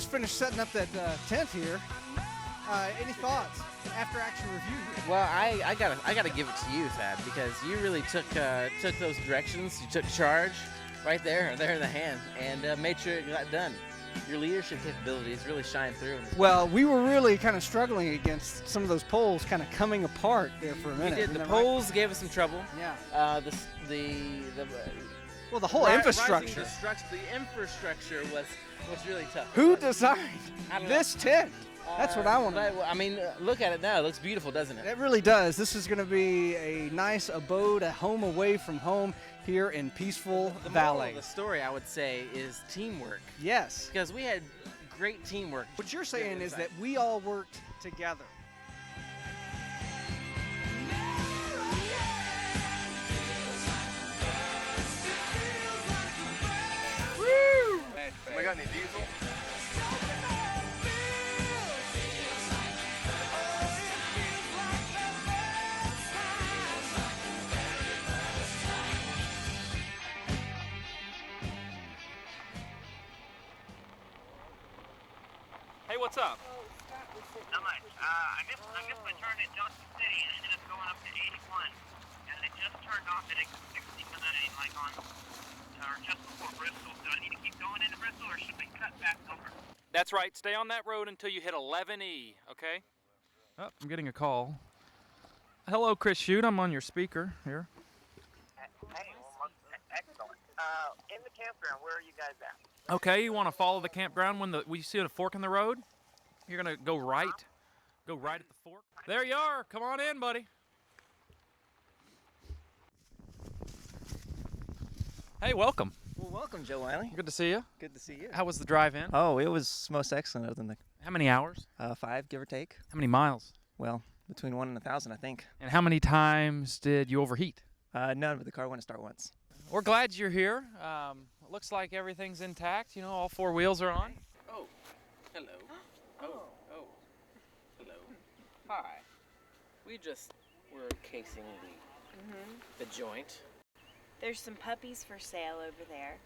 just finished setting up that tent here. Any thoughts? After action review here. Well, I gotta give it to you, Thad, because you really took those directions. You took charge right there in the hand, and made sure it got done. Your leadership capabilities really shine through. Well, we were really kind of struggling against some of those poles kind of coming apart there for a minute. We did. The poles gave us some trouble. Yeah. Well, the whole infrastructure. The infrastructure was really tough. Who designed this tent? That's what I want to know. I mean, look at it now. It looks beautiful, doesn't it? It really does. This is going to be a nice abode, a home away from home here in peaceful The Valley. moral of the story, I would say, is teamwork. Yes. Because we had great teamwork. What you're saying is that we all worked together. Woo! We got any diesel? Hey, what's up? Not much. I missed my turn at Johnson City and ended up going up to 81. And it just turned off at exit 69, like on, or just before Bristol. Do I need to keep going into Bristol or should we cut back over? That's right. Stay on that road until you hit 11E, okay? Oh, I'm getting a call. Hello, Chris Shute. I'm on your speaker here. Hey, well, excellent. In the campground, where are you guys at? Okay, you want to follow the campground when we see a fork in the road? You're going to go right. Go right at the fork. There you are. Come on in, buddy. Hey, welcome. Well, welcome, Joe Wiley. Good to see you. Good to see you. How was the drive in? Oh, it was most excellent. Other than the How many hours? 5, give or take. How many miles? Well, between 1 and 1,000, I think. And how many times did you overheat? None, but the car wouldn't start once. We're glad you're here. It looks like everything's intact. You know, all 4 wheels are on. Oh, hello. Oh, hello. Hi. We just were casing the joint. There's some puppies for sale over there.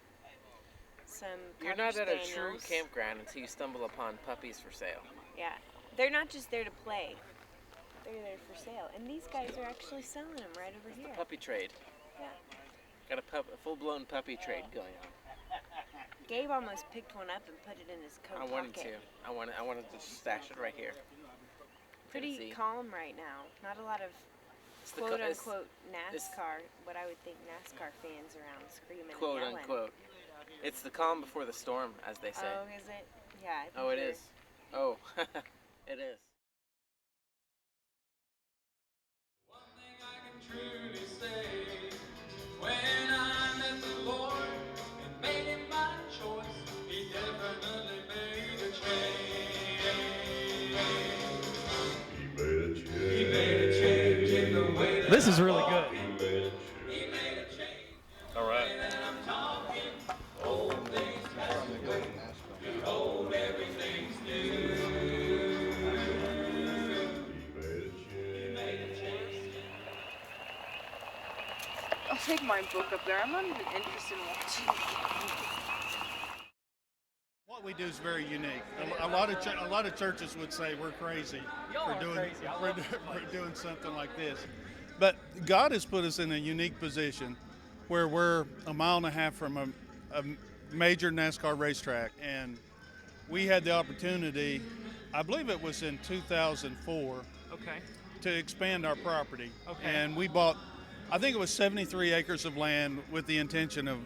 Some You're not Cocker at a true Spaniels. campground until you stumble upon puppies for sale. Yeah. They're not just there to play. They're there for sale. And these guys are actually selling them right over here. Puppy trade. Yeah. Got a full-blown puppy trade going on. Gabe almost picked one up and put it in his coat I wanted pocket. to. I wanted to stash it right here. Pretty Tennessee. calm right now. Not a lot of It's the quote it's unquote NASCAR, what I would think NASCAR fans around screaming quote and yelling. unquote. It's the calm before the storm, as they say. Oh, is it? Yeah. I think Oh, it they're- is. Oh, it is. One thing I can truly say, when I met the Lord and made him my choice, he definitely made a change. He made a change in the way that This is I really walk. good. He made a change. All right. And I'm talking, old things passed away. Behold, everything's new. He made a change. I'll take my book up there. I'm not even interested in watching. What we do is very unique. A lot of churches would say we're crazy for doing something like this. But God has put us in a unique position where we're a mile and a half from a major NASCAR racetrack, and we had the opportunity, I believe it was in 2004, Okay. to expand our property. Okay. And we bought, I think it was 73 acres of land with the intention of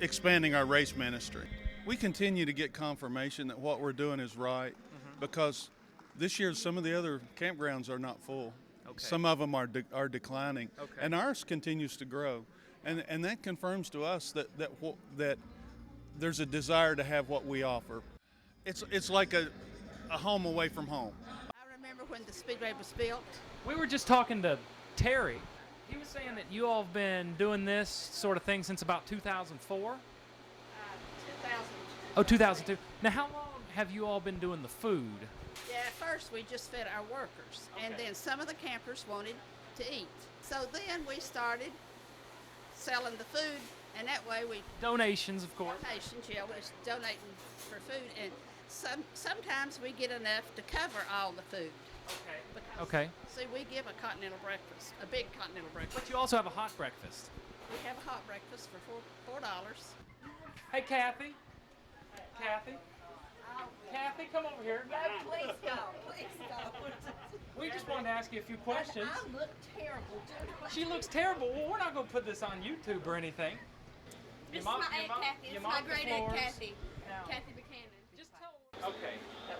expanding our race ministry. We continue to get confirmation that what we're doing is right because this year some of the other campgrounds are not full. Okay. Some of them are declining, Okay. and ours continues to grow. And that confirms to us that there's a desire to have what we offer. It's like a home away from home. I remember when the Speedway was built. We were just talking to Terry. He was saying that you all have been doing this sort of thing since about 2004? 2000. Oh, 2002. Now, how long have you all been doing the food? Yeah, at first we just fed our workers, and Okay. then some of the campers wanted to eat. So then we started selling the food, and that way we Donations, of course. donations, yeah, we was donating for food, and Sometimes we get enough to cover all the food. Okay. See, we give a continental breakfast, a big continental breakfast. But you also have a hot breakfast. We have a hot breakfast for $4. Hey, Kathy. Kathy. Kathy, come over here. No, please don't. Please don't. We just wanted to ask you a few questions. I look terrible, too. She looks terrible. Well, we're not going to put this on YouTube or anything. This is my Aunt Kathy. This is my great Aunt Kathy. Kathy Buchanan. Just tell her. Okay.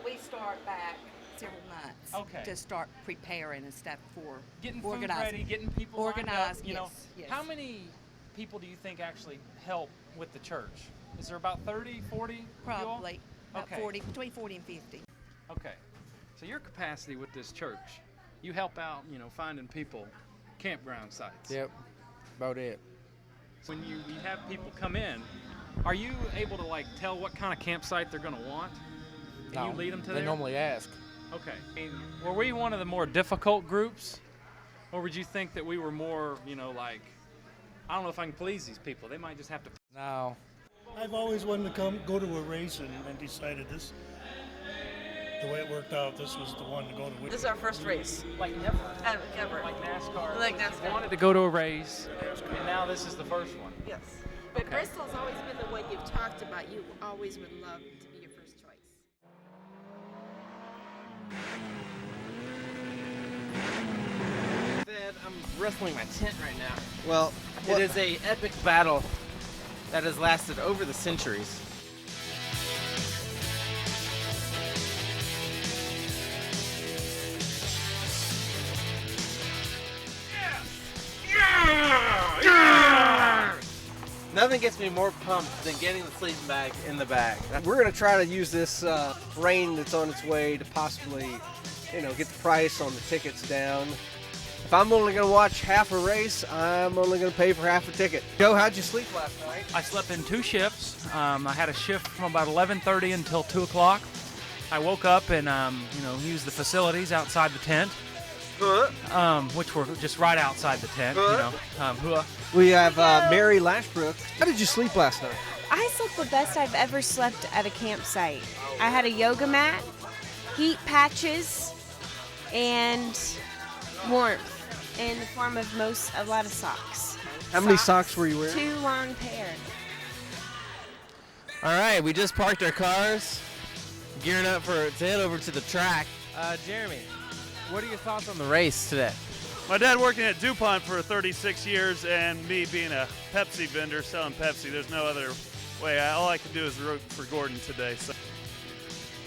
We start back several months Okay. to start preparing and stuff for Getting food organizing. ready, getting people Organized, lined up, you know. yes. How many people do you think actually help with the church? Is there about 30, 40 of you all? Probably about Okay. 40, between 40 and 50. Okay. So your capacity with this church, you help out, you know, finding people campground sites. Yep, about it. When you have people come in, are you able to like tell what kind of campsite they're going to want? Can you lead them to they there? normally ask. Okay. Were we one of the more difficult groups? Or would you think that we were more, you know, like, I don't know if I can please these people. They might just have to. No. I've always wanted to go to a race and decided this, the way it worked out, this was the one to go to. This is our first race. Like never. Ever. Like NASCAR. Like NASCAR. You wanted to go to a race, and now this is the first one. Yes. But Bristol's always been the one you've talked about. You always would love to be your first choice. I'm wrestling my tent right now. Well, It is a epic battle that has lasted over the centuries. Nothing gets me more pumped than getting the sleeping bag in the bag. we're going to try to use this rain that's on its way to possibly, you know, get the price on the tickets down. If I'm only going to watch half a race, I'm only going to pay for half a ticket. Joe, how'd you sleep last night? I slept in 2 shifts. I had a shift from about 11:30 until 2 o'clock. I woke up and, you know, used the facilities outside the tent, which were just right outside the tent, you know. We have Mary Lashbrook. How did you sleep last night? I slept the best I've ever slept at a campsite. I had a yoga mat, heat patches, and warmth in the form of a lot of socks. How many socks were you wearing? 2 long pair. All right, we just parked our cars, gearing up to head over to the track. Jeremy, what are your thoughts on the race today? My dad working at DuPont for 36 years and me being a Pepsi vendor selling Pepsi, there's no other way. All I can do is root for Gordon today. So.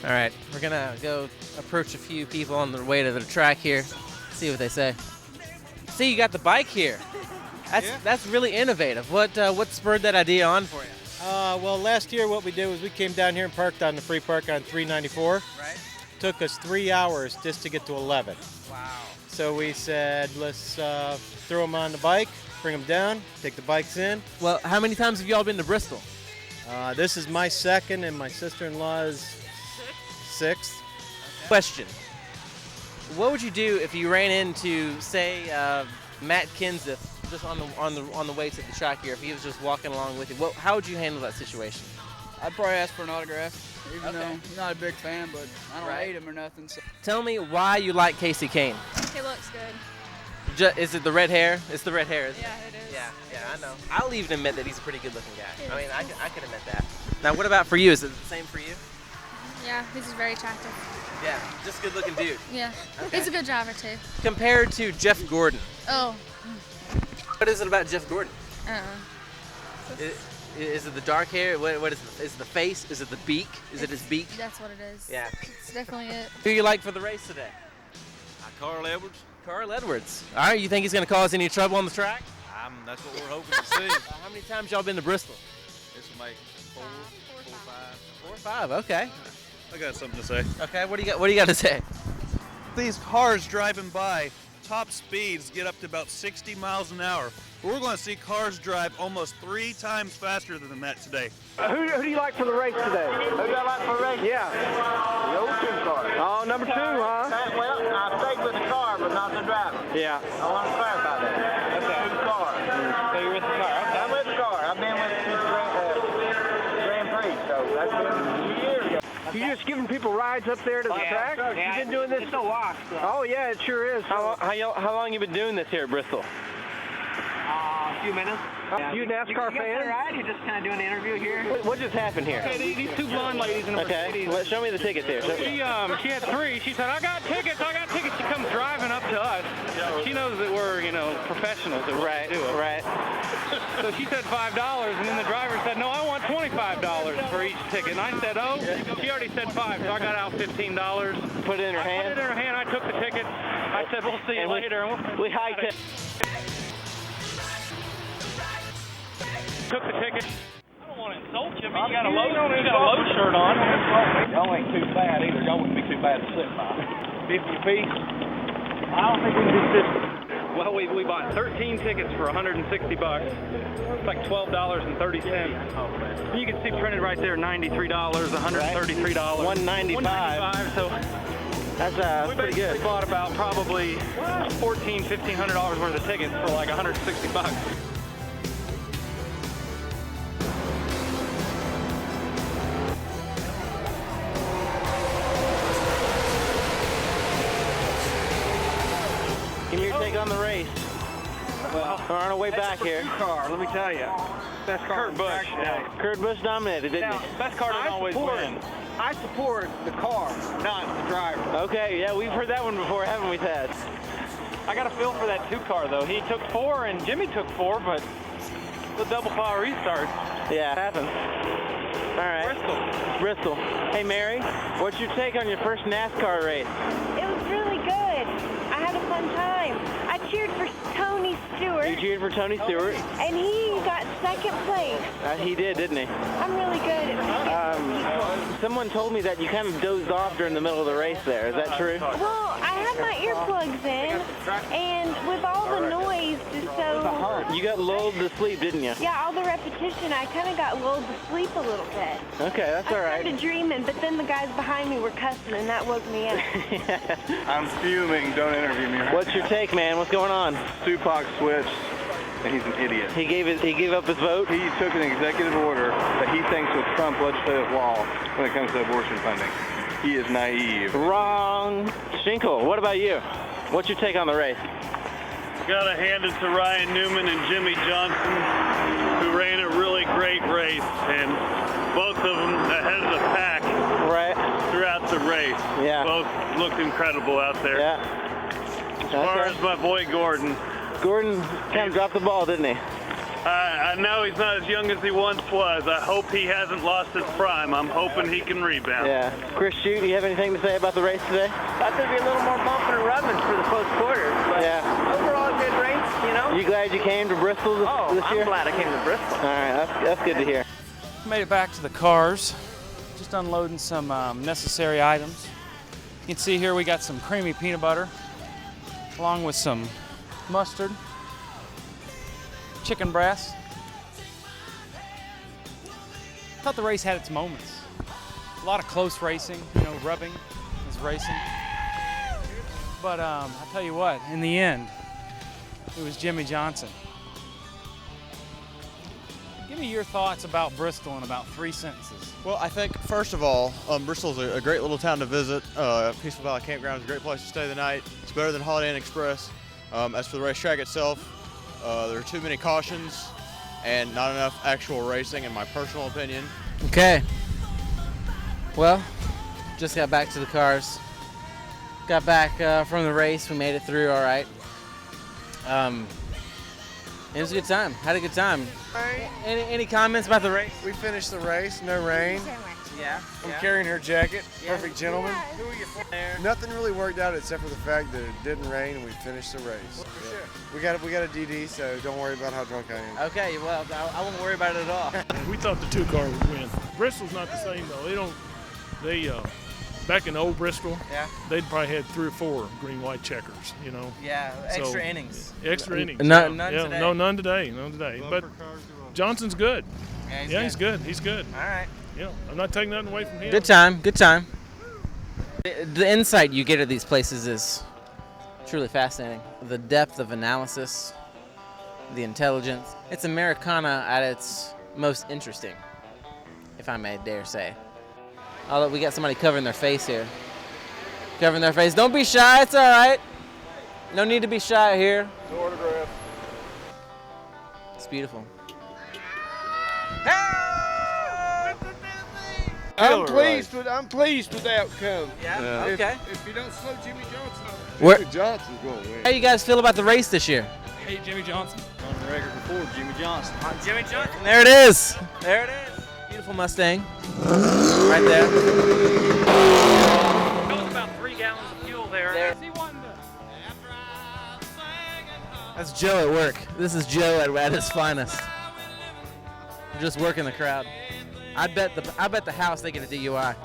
All right, we're gonna go approach a few people on the way to the track here, see what they say. See, you got the bike here. That's really innovative. What spurred that idea on for you? Well, last year what we did was we came down here and parked on the free park on 394. Right. Took us 3 hours just to get to 11. Wow. So we said, let's throw them on the bike, bring them down, take the bikes in. Well, how many times have y'all been to Bristol? This is my second and my sister-in-law's sixth. Okay. Question. What would you do if you ran into, say, Matt Kenseth just on the way to the track here? If he was just walking along with you, how would you handle that situation? I'd probably ask for an autograph, even Okay. though I'm not a big fan, but I don't hate him or nothing. So. Tell me why you like Casey Kane. He looks good. Is it the red hair? It's the red hair, isn't it? Yeah, it is. Yeah, I know. I'll even admit that he's a pretty good-looking guy. I mean, I could admit that. Now, what about for you? Is it the same for you? Yeah, he's very attractive. Yeah, just good-looking dude. Yeah, Okay. he's a good driver too. Compared to Jeff Gordon, Oh, what is it about Jeff Gordon? uh-uh. Is it the dark hair? What is it? Is it the face? Is it the beak? Is it his beak? That's what it is. Yeah. It's definitely it. Who you like for the race today? Carl Edwards. Carl Edwards. All right, you think he's going to cause any trouble on the track? That's what we're hoping to see. How many times y'all been to Bristol? This will make 4 or 5. 4 or 5. Okay. I got something to say. Okay. What do you got to say? These cars driving by, top speeds get up to about 60 miles an hour. We're going to see cars drive almost 3 times faster than that today. Who do you like for the race today? Who do I like for the race? Yeah. The old 2 car. Oh, number 2, huh? Well, I stayed with the car, but not the driver. Yeah. I want to clarify that. Okay. 2 cars. So you're with the car? Okay. I'm with the car. I've been with the Grand Prix, so that's been a few years ago. You just give them people rides up there to the track? Yeah, You've been doing this? It's a walk. So. Oh yeah, it sure is. How long you been doing this here at Bristol? A few minutes. You NASCAR fan? Right? You're just kind of doing an interview here. What just happened here? Okay, these two blonde ladies in a Okay, well, show me the tickets here. She had 3. She said, I got tickets. She comes driving up to us. She knows that we're, professionals at what we do. Right. So she said $5, and then the driver said, no, I want $25 for each ticket. And I said, oh, she already said 5, so I got out $15. Put it in her hand? Put it in her hand. I took the ticket. I said, we'll see you later. And we hiked it. Took the ticket. I don't want to insult you, but you got a low shirt on. Y'all ain't too bad either. Y'all wouldn't be too bad to sit by. 50 apiece? I don't think we can do 50. Well, we bought 13 tickets for $160. It's like $12.30. You can see printed right there, $93, $133, $195. So that's we pretty good. We bought about probably $1,500 worth of tickets for like $160. Give me your take on the race. Well, we're on our way back here. Car, let me tell you. Best car. Kurt Busch. Kurt Busch dominated, didn't he? Best car doesn't always win. I support the car, not the driver. Okay, yeah, we've heard that one before, haven't we, Thad? I got a feel for that 2 car though. He took 4 and Jimmy took 4, but the double power restart. Yeah, it happens. All right. Bristol. Hey, Mary, what's your take on your first NASCAR race? It was really good. I had a fun time. I cheered for Tony Stewart. You cheered for Tony Stewart? And he got second place. He did, didn't he? I'm really good at people. Someone told me that you kind of dozed off during the middle of the race there. Is that true? Well, I had my earplugs in, and with all the noise, just so... You got lulled to sleep, didn't you? Yeah, all the repetition, I kind of got lulled to sleep a little bit. Okay, that's all right. I started dreaming, but then the guys behind me were cussing, and that woke me up. I'm fuming. Don't interview me. What's your take, man? What's going on? Tupac switched, and he's an idiot. He gave up his vote? He took an executive order that he thinks will trump legislative law when it comes to abortion funding. He is naive. Wrong. Shinkle, what about you? What's your take on the race? Gotta hand it to Ryan Newman and Jimmy Johnson, who ran a really great race, and both of them ahead of the pack throughout the race. Yeah. Both looked incredible out there. Yeah. As far as my boy Gordon. Gordon kind of dropped the ball, didn't he? I know he's not as young as he once was. I hope he hasn't lost his prime. I'm hoping he can rebound. Yeah. Chris Shute, do you have anything to say about the race today? Thought there'd be a little more bumping and rubbing for the close quarters, but overall a good race, You glad you came to Bristol this year? I'm glad I came to Bristol. All right, that's good to hear. Made it back to the cars. Just unloading some necessary items. You can see here we got some creamy peanut butter, along with some mustard, chicken breast. Thought the race had its moments. A lot of close racing, rubbing is racing. But I'll tell you what, in the end, it was Jimmy Johnson. Give me your thoughts about Bristol in about 3 sentences. Well, I think, first of all, Bristol's a great little town to visit. Peaceful Valley Campground is a great place to stay the night. It's better than Holiday Inn Express. As for the racetrack itself, there are too many cautions and not enough actual racing, in my personal opinion. Okay. Well, just got back to the cars. Got back from the race. We made it through all right. It was a good time. Had a good time. Any comments about the race? We finished the race, no rain. Yeah. I'm carrying her jacket. Perfect gentleman. Who are you for there? Nothing really worked out except for the fact that it didn't rain and we finished the race. For sure. We got a DD, so don't worry about how drunk I am. Okay, well, I won't worry about it at all. We thought the 2 car would win. Bristol's not the same though. They back in old Bristol, they'd probably had 3 or 4 green-white checkers, Yeah, extra innings. Extra innings. None today. No, none today. None today. But Johnson's good. Yeah, he's good. He's good. All right. Yeah, I'm not taking nothing away from him. Good time. Good time. The insight you get at these places is truly fascinating. The depth of analysis, the intelligence. It's Americana at its most interesting, if I may dare say. Although we got somebody covering their face here. Covering their face. Don't be shy. It's all right. No need to be shy here. No autograph. It's beautiful. I'm pleased with the outcome. Yeah. Okay. If you don't slow Jimmy Johnson, Where- Jimmy Johnson's going to win. How you guys feel about the race this year? Hey, Jimmy Johnson. On the record before, Jimmy Johnson. Jimmy Johnson. There it is. There it is. Beautiful Mustang. Right there. That was about 3 gallons of fuel there. That's Joe at work. This is Joe at his finest. Just working the crowd. I bet the house they get a DUI.